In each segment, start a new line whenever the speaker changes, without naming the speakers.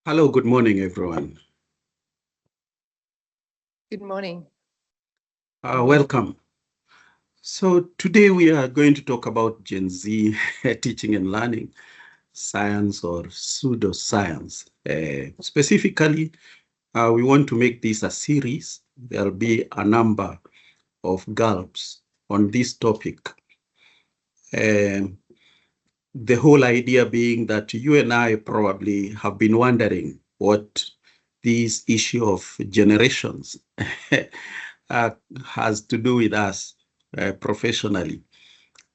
Hello, good morning, everyone.
Good morning.
Welcome. So today we are going to talk about Gen Z teaching and learning, science or pseudo-science. Specifically, we want to make this a series. There'll be a number of gulps on this topic. Um, the whole idea being that you and I probably have been wondering what this issue of generations uh, has to do with us professionally.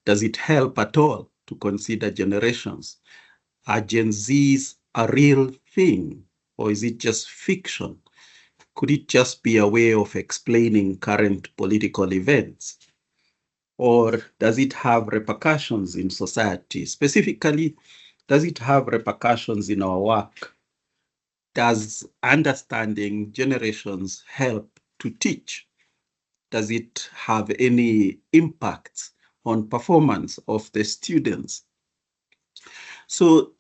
Does it help at all to consider generations? Are Gen Zs a real thing, or is it just fiction? Could it just be a way of explaining current political events? Or does it have repercussions in society? Specifically, does it have repercussions in our work? Does understanding generations help to teach? Does it have any impact on performance of the students? So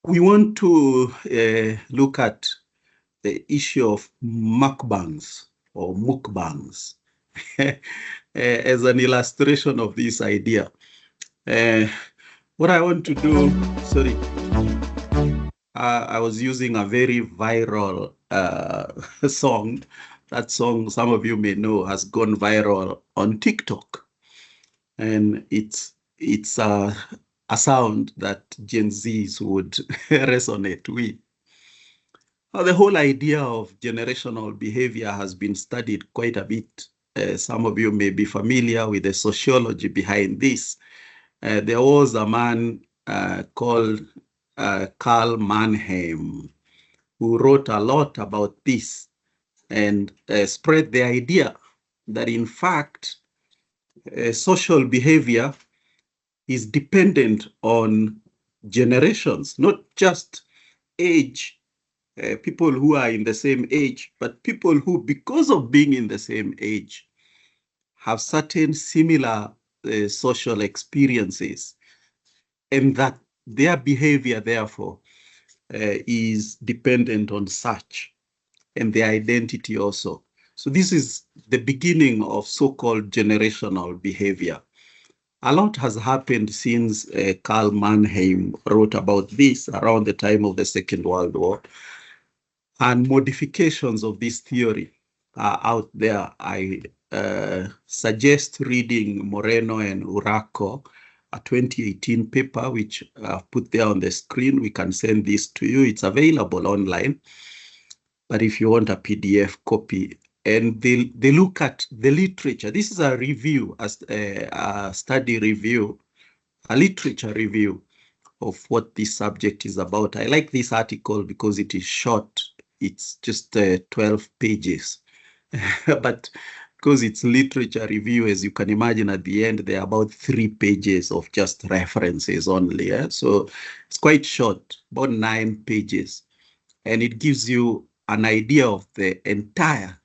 we want to look at the issue of mukbangs or mukbangs as an illustration of this idea. Uh, what I want to do, sorry, I was using a very viral song. That song, some of you may know, has gone viral on TikTok, and it's a sound that Gen Zs would resonate with. Now, the whole idea of generational behavior has been studied quite a bit. Some of you may be familiar with the sociology behind this. There was a man called Carl Mannheim who wrote a lot about this and spread the idea that, in fact, social behavior is dependent on generations, not just age, people who are in the same age, but people who, because of being in the same age, have certain similar social experiences, and that their behavior, therefore, is dependent on such, and their identity also. So this is the beginning of so-called generational behavior. A lot has happened since Carl Mannheim wrote about this around the time of the Second World War. And modifications of this theory are out there. I suggest reading Moreno and Uraco, a 2018 paper, which I've put there on the screen. We can send this to you. It's available online. But if you want a PDF copy, and they look at the literature. This is a review, a study review, a literature review of what this subject is about. I like this article because it is short. It's just 12 pages. But because it's literature review, as you can imagine, at the end, there are about 3 pages of just references only. So it's quite short, about 9 pages. And it gives you an idea of the entire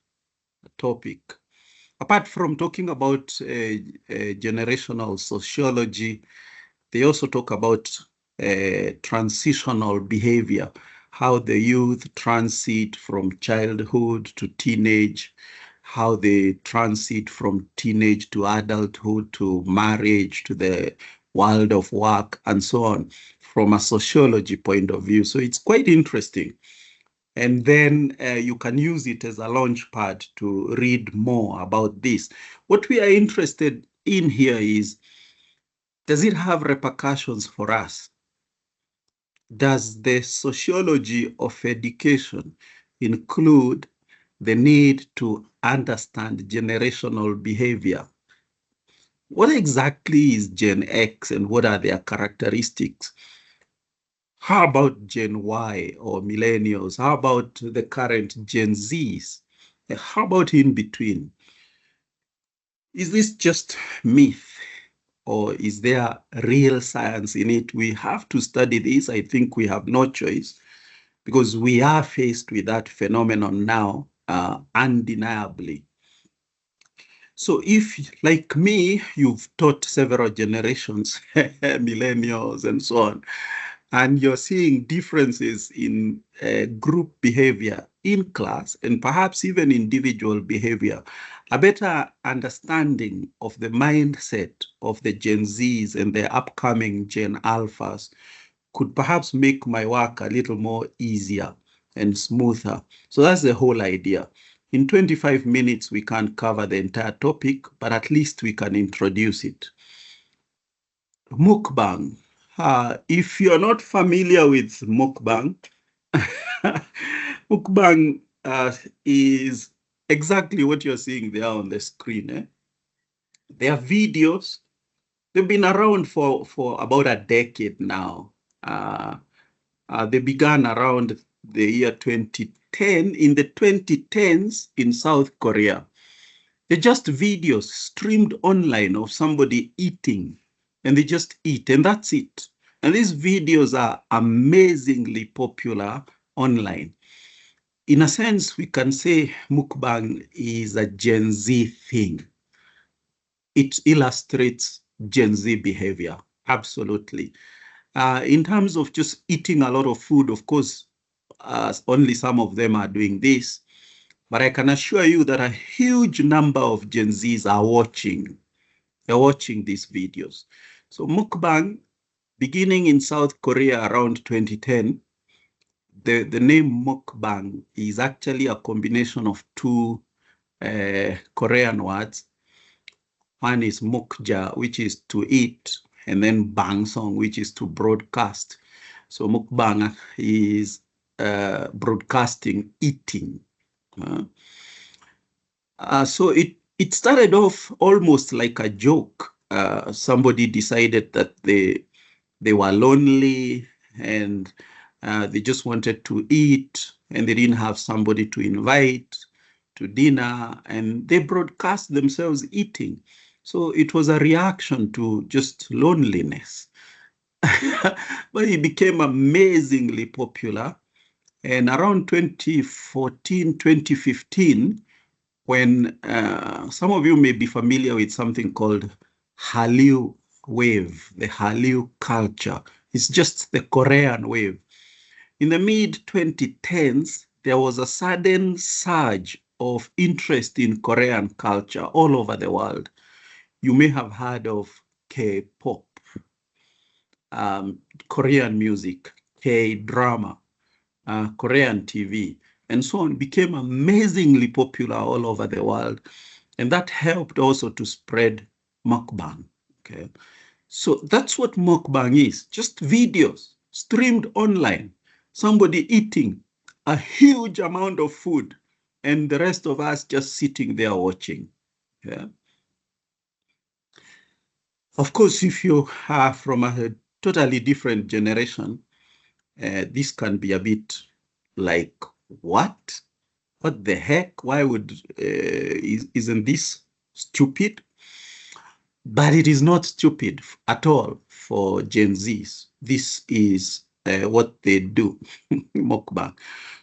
topic. Apart from talking about generational sociology, they also talk about transitional behavior, how the youth transit from childhood to teenage, how they transit from teenage to adulthood to marriage to the world of work and so on from a sociology point of view. So it's quite interesting. And then you can use it as a launch pad to read more about this. What we are interested in here is, does it have repercussions for us? Does the sociology of education include the need to understand generational behavior? What exactly is Gen X and what are their characteristics? How about Gen Y or millennials? How about the current Gen Zs? How about in between? Is this just myth or is there real science in it? We have to study this. I think we have no choice because we are faced with that phenomenon now, undeniably. So if, like me, you've taught several generations, millennials and so on, and you're seeing differences in group behavior in class and perhaps even individual behavior, a better understanding of the mindset of the Gen Zs and the upcoming Gen Alphas could perhaps make my work a little more easier and smoother. So that's the whole idea. In 25 minutes, we can't cover the entire topic, but at least we can introduce it. Mukbang. If you're not familiar with mukbang, mukbang is exactly what you're seeing there on the screen. They are videos. They've been around for about a decade now. They began around the year 2010, in the 2010s in South Korea. They're just videos streamed online of somebody eating, and they just eat, and that's it. And these videos are amazingly popular online. In a sense, we can say mukbang is a Gen Z thing. It illustrates Gen Z behavior, absolutely. In terms of just eating a lot of food, of course, only some of them are doing this. But I can assure you that a huge number of Gen Zs are watching. They're watching these videos. So mukbang, beginning in South Korea around 2010, the name mukbang is actually a combination of two Korean words. One is mukja, which is to eat, and then bangsong, which is to broadcast. So mukbang is broadcasting, eating. So it started off almost like a joke. Somebody decided that they were lonely and they just wanted to eat, and they didn't have somebody to invite to dinner, and they broadcast themselves eating. So it was a reaction to just loneliness. But it became amazingly popular. And around 2014, 2015, when some of you may be familiar with something called Hallyu wave, the Hallyu culture. It's just the Korean wave. In the mid 2010s, there was a sudden surge of interest in Korean culture all over the world. You may have heard of K-pop, Korean music, K-drama, Korean TV, and so on, became amazingly popular all over the world. And that helped also to spread mukbang. Okay. So that's what mukbang is, just videos streamed online, somebody eating a huge amount of food, and the rest of us just sitting there watching. Yeah. Of course, if you are from a totally different generation, this can be a bit like, what? What the heck? Why would, isn't this stupid? But it is not stupid at all for Gen Zs. This is what they do, mukbang.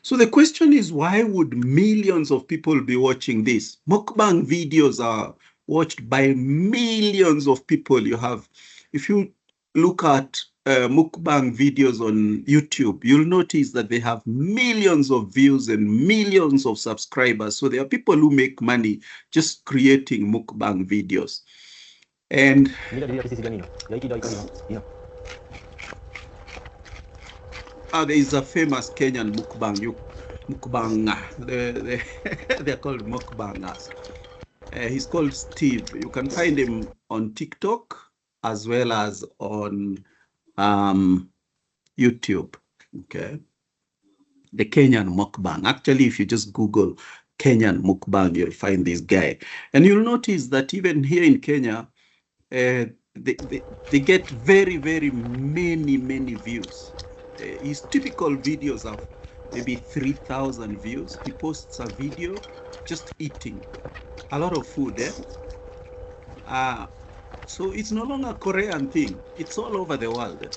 So the question is, why would millions of people be watching this? Mukbang videos are watched by millions of people. If you look at mukbang videos on YouTube, you'll notice that they have millions of views and millions of subscribers. So there are people who make money just creating mukbang videos. And there is a famous Kenyan mukbang. They're called mukbangers. He's called Steve. You can find him on TikTok as well as on YouTube. Okay. The Kenyan mukbang. Actually, if you just Google Kenyan mukbang, you'll find this guy. And you'll notice that even here in Kenya, they get very, very many views. His typical videos have maybe 3,000 views. He posts a video just eating a lot of food. So it's no longer a Korean thing. It's all over the world.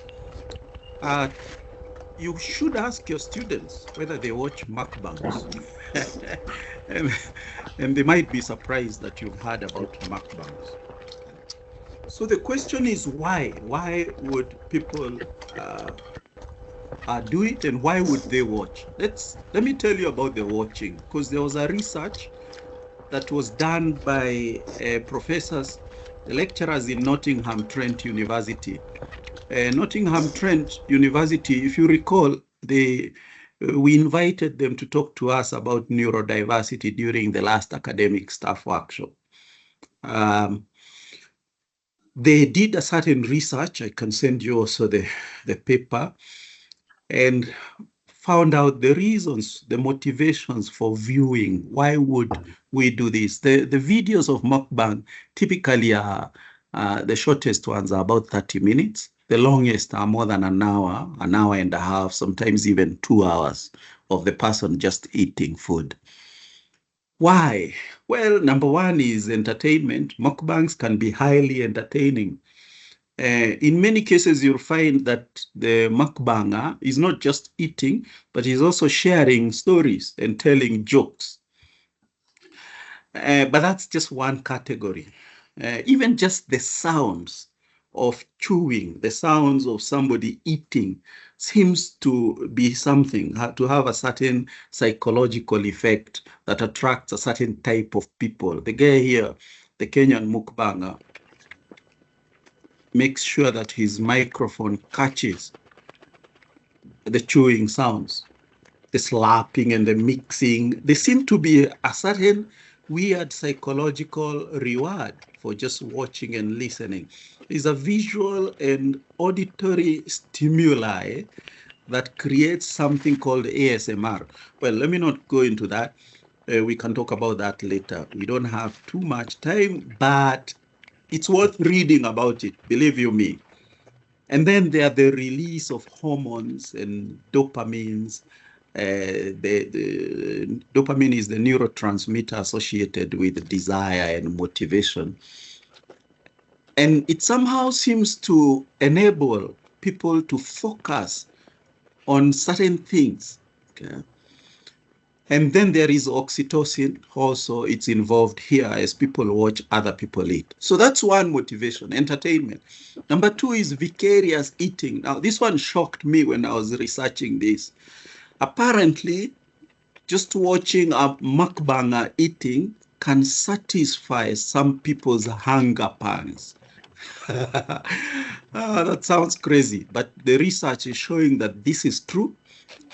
You should ask your students whether they watch mukbangs. and they might be surprised that you've heard about mukbangs. So the question is why? Why would people do it, and why would they watch? Let me tell you about the watching, because there was a research that was done by professors, lecturers in Nottingham Trent University. Nottingham Trent University, if you recall, we invited them to talk to us about neurodiversity during the last academic staff workshop. They did a certain research. I can send you also the paper, and found out the reasons, the motivations for viewing. Why would we do this? The videos of mukbang typically are, the shortest ones are about 30 minutes. The longest are more than an hour and a half, sometimes even 2 hours of the person just eating food. Why? Well, number one is entertainment. Mukbangs can be highly entertaining. In many cases, you'll find that the mukbanger is not just eating, but he's also sharing stories and telling jokes. But that's just one category. Even just the sounds of chewing, the sounds of somebody eating seems to be something, to have a certain psychological effect that attracts a certain type of people. The guy here, the Kenyan mukbanger, makes sure that his microphone catches the chewing sounds, the slapping and the mixing. There seem to be a certain weird psychological reward for just watching and listening. It's a visual and auditory stimuli that creates something called ASMR. Well, let me not go into that. We can talk about that later. We don't have too much time, but it's worth reading about it, believe you me. And then there are the release of hormones and dopamines. The dopamine is the neurotransmitter associated with desire and motivation. And it somehow seems to enable people to focus on certain things. Okay? And then there is oxytocin also, it's involved here as people watch other people eat. So that's one motivation, entertainment. Number two is vicarious eating. Now, this one shocked me when I was researching this. Apparently, just watching a mukbanger eating can satisfy some people's hunger pangs. That sounds crazy, but the research is showing that this is true,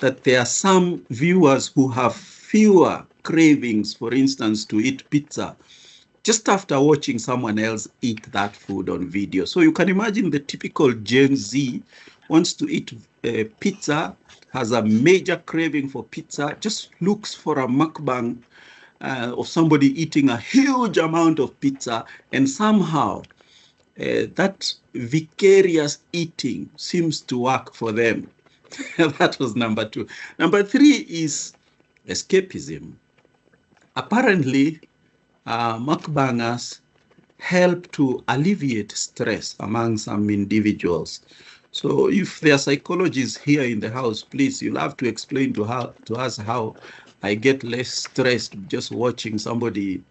that there are some viewers who have fewer cravings, for instance, to eat pizza just after watching someone else eat that food on video. So you can imagine the typical Gen Z wants to eat pizza, has a major craving for pizza, just looks for a mukbang of somebody eating a huge amount of pizza, and somehow that vicarious eating seems to work for them. That was number two. Number three is escapism. Apparently, mukbangers help to alleviate stress among some individuals. So if there are psychologists here in the house, please, you'll have to explain to us how I get less stressed just watching somebody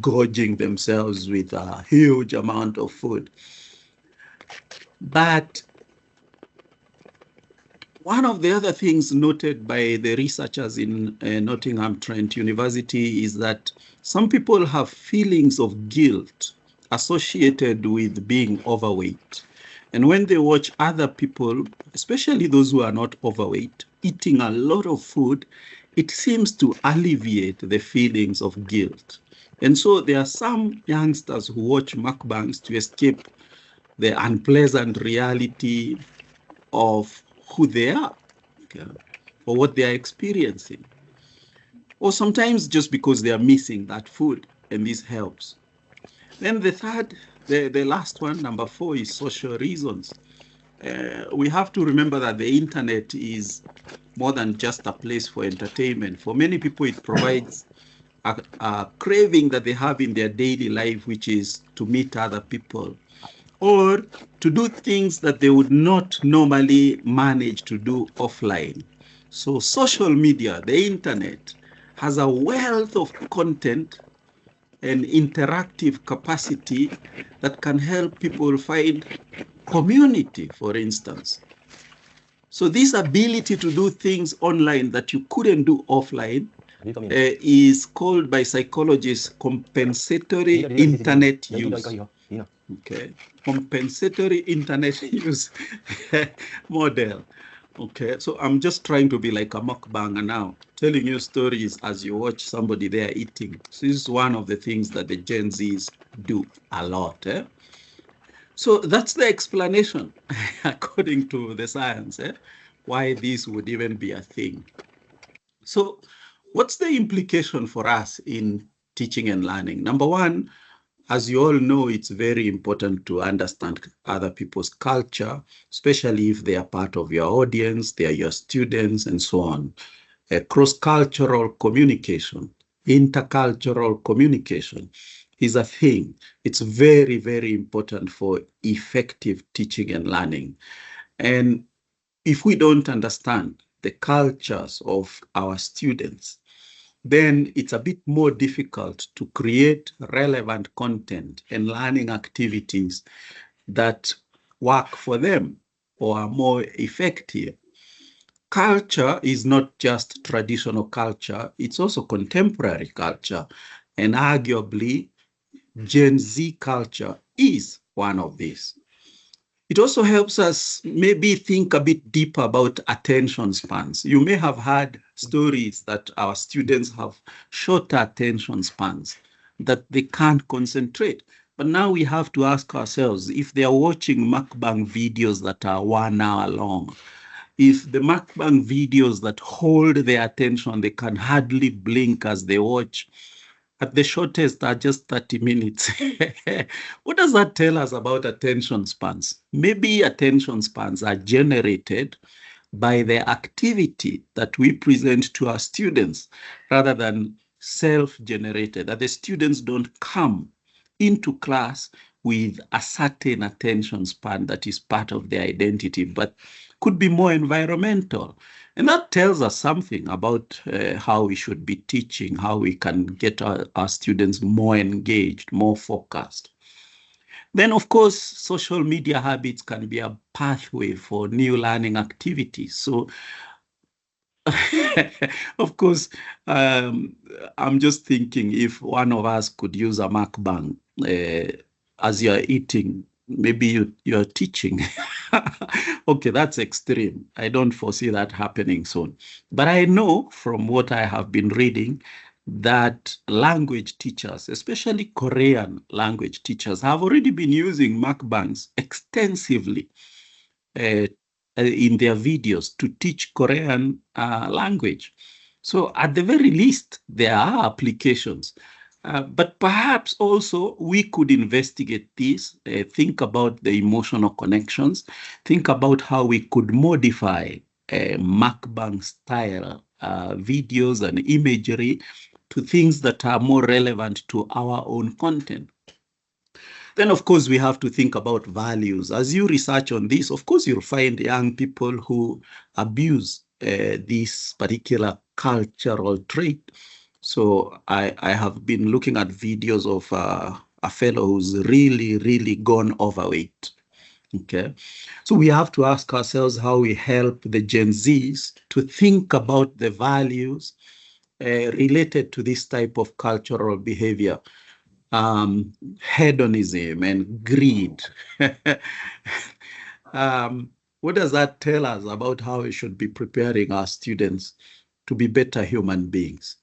gorging themselves with a huge amount of food. But one of the other things noted by the researchers in Nottingham Trent University is that some people have feelings of guilt associated with being overweight. And when they watch other people, especially those who are not overweight, eating a lot of food, it seems to alleviate the feelings of guilt. And so there are some youngsters who watch mukbangs to escape the unpleasant reality of who they are, okay, or what they are experiencing. Or sometimes just because they are missing that food, and this helps. Then the third, the last one, number four, is social reasons. We have to remember that the internet is more than just a place for entertainment. For many people, it provides a craving that they have in their daily life, which is to meet other people, or to do things that they would not normally manage to do offline. So social media, the internet, has a wealth of content and interactive capacity that can help people find community, for instance. So this ability to do things online that you couldn't do offline is called by psychologists compensatory internet use. Okay, compensatory internet use model. Okay, so I'm just trying to be like a mukbanger now, telling you stories as you watch somebody there eating. So this is one of the things that the Gen Zs do a lot. So that's the explanation, according to the science, why this would even be a thing. So what's the implication for us in teaching and learning? Number one, as you all know, it's very important to understand other people's culture, especially if they are part of your audience, they are your students, and so on. Cross-cultural communication, intercultural communication is a thing. It's very, very important for effective teaching and learning. And if we don't understand the cultures of our students, then it's a bit more difficult to create relevant content and learning activities that work for them or are more effective. Culture is not just traditional culture, it's also contemporary culture. And arguably, Gen Z culture is one of these. It also helps us maybe think a bit deeper about attention spans. You may have heard stories that our students have shorter attention spans, that they can't concentrate. But now we have to ask ourselves if they are watching mukbang videos that are 1 hour long, if the mukbang videos that hold their attention, they can hardly blink as they watch, at the shortest are just 30 minutes. What does that tell us about attention spans? Maybe attention spans are generated by the activity that we present to our students rather than self-generated, that the students don't come into class with a certain attention span that is part of their identity, but could be more environmental. And that tells us something about how we should be teaching, how we can get our students more engaged, more focused. Then, of course, social media habits can be a pathway for new learning activities. So, of course, I'm just thinking if one of us could use a mukbang as you're eating, maybe you're teaching. Okay, that's extreme. I don't foresee that happening soon. But I know from what I have been reading that language teachers, especially Korean language teachers, have already been using mukbangs extensively in their videos to teach Korean language. So at the very least, there are applications. But perhaps also we could investigate this, think about the emotional connections, think about how we could modify mukbang style videos and imagery to things that are more relevant to our own content. Then, of course, we have to think about values. As you research on this, of course, you'll find young people who abuse this particular cultural trait. So I have been looking at videos of a fellow who's really, really gone overweight. Okay, so we have to ask ourselves how we help the Gen Zs to think about the values related to this type of cultural behavior. Hedonism and greed. What does that tell us about how we should be preparing our students to be better human beings?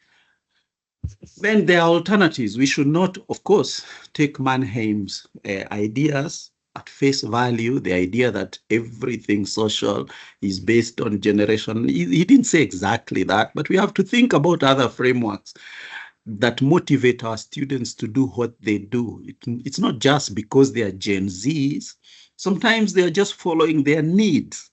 Then there are alternatives. We should not, of course, take Mannheim's ideas at face value, the idea that everything social is based on generation. He didn't say exactly that, but we have to think about other frameworks that motivate our students to do what they do. It's not just because they are Gen Zs. Sometimes they are just following their needs.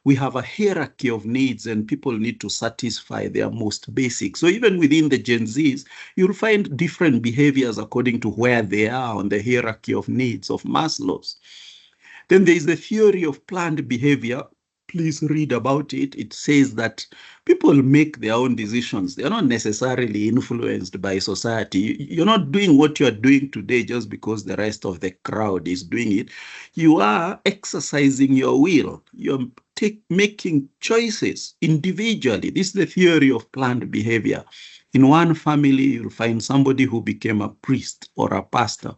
We have a hierarchy of needs and people need to satisfy their most basic. So even within the Gen Zs, you'll find different behaviors according to where they are on the hierarchy of needs of Maslow's. Then there is the theory of planned behavior, please read about it. It says that people make their own decisions. They're not necessarily influenced by society. You're not doing what you're doing today just because the rest of the crowd is doing it. You are exercising your will. You're making choices individually. This is the theory of planned behavior. In one family, you'll find somebody who became a priest or a pastor.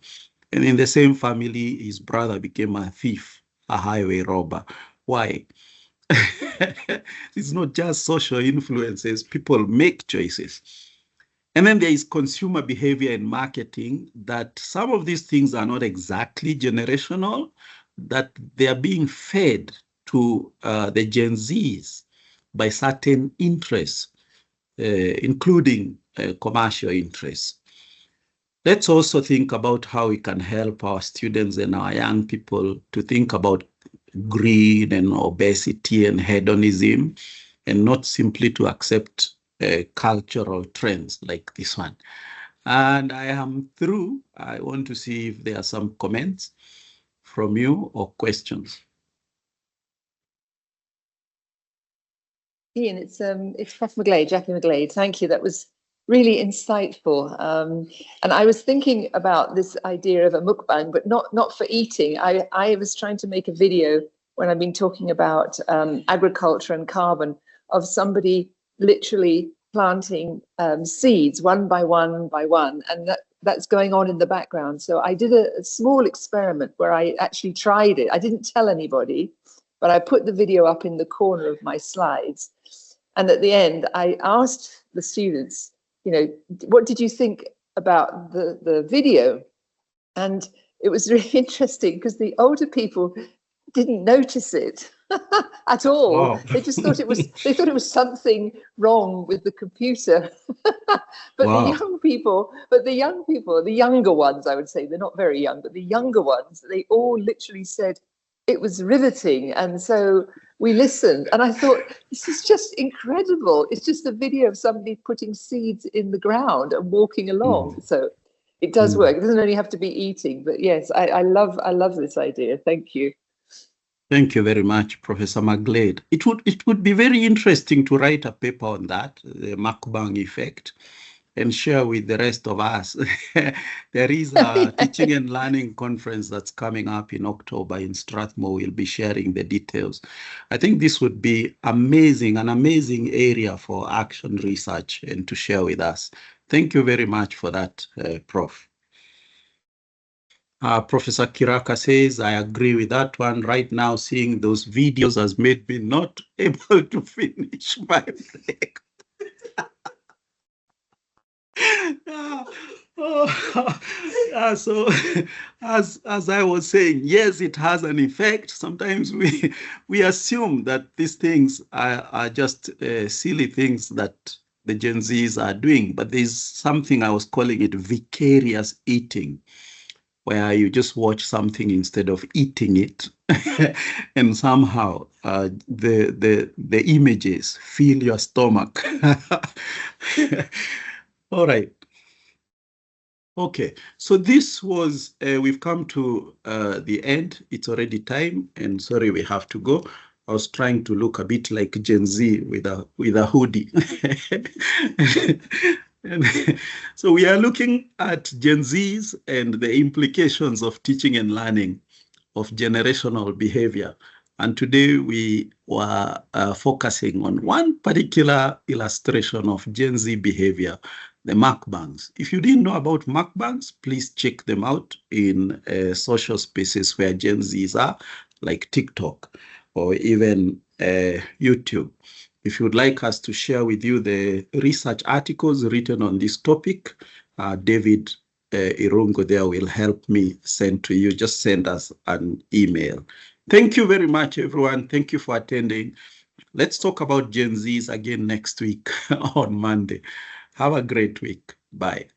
And in the same family, his brother became a thief, a highway robber. Why? It's not just social influences. People make choices. And then there is consumer behavior and marketing, that some of these things are not exactly generational, that they are being fed to the Gen Zs by certain interests, including commercial interests. Let's also think about how we can help our students and our young people to think about greed and obesity and hedonism, and not simply to accept cultural trends like this one. And I am through. I want to see if there are some comments from you or questions.
Ian, it's Prof. McGlade, Jackie McGlade. Thank you. That was really insightful. And I was thinking about this idea of a mukbang, but not for eating. I was trying to make a video when I've been talking about agriculture and carbon, of somebody literally planting seeds one by one by one, and that's going on in the background. So I did a small experiment where I actually tried it. I didn't tell anybody, but I put the video up in the corner of my slides. And at the end, I asked the students, you know, what did you think about the video? And it was really interesting because the older people didn't notice it at all.
Wow.
They just thought it was something wrong with the computer. But
Wow.
the younger ones, I would say, they're not very young, but the younger ones, they all literally said it was riveting. And so we listened, and I thought, this is just incredible. It's just a video of somebody putting seeds in the ground and walking along. So it does work. It doesn't only have to be eating, but yes, I love this idea. Thank you.
Thank you very much, Professor McGlade. It would be very interesting to write a paper on that, the mukbang effect, and share with the rest of us. There is a teaching and learning conference that's coming up in October in Strathmore. We'll be sharing the details. I think this would be amazing, an amazing area for action research and to share with us. Thank you very much for that, Prof. Professor Kiraka says, I agree with that one. Right now, seeing those videos has made me not able to finish my break. So as I was saying, yes, it has an effect. Sometimes we assume that these things are just silly things that the Gen Zs are doing, but there's something I was calling it vicarious eating, where you just watch something instead of eating it, and somehow the images fill your stomach. All right. Okay, so this was, we've come to the end. It's already time, and sorry, we have to go. I was trying to look a bit like Gen Z with a hoodie. And so we are looking at Gen Zs and the implications of teaching and learning, of generational behavior. And today we were focusing on one particular illustration of Gen Z behavior, the mukbangs. If you didn't know about mukbangs, please check them out in social spaces where Gen Zs are, like TikTok or even YouTube. If you would like us to share with you the research articles written on this topic, David Irungo there will help me send to you. Just send us an email. Thank you very much, everyone. Thank you for attending. Let's talk about Gen Zs again next week on Monday. Have a great week. Bye.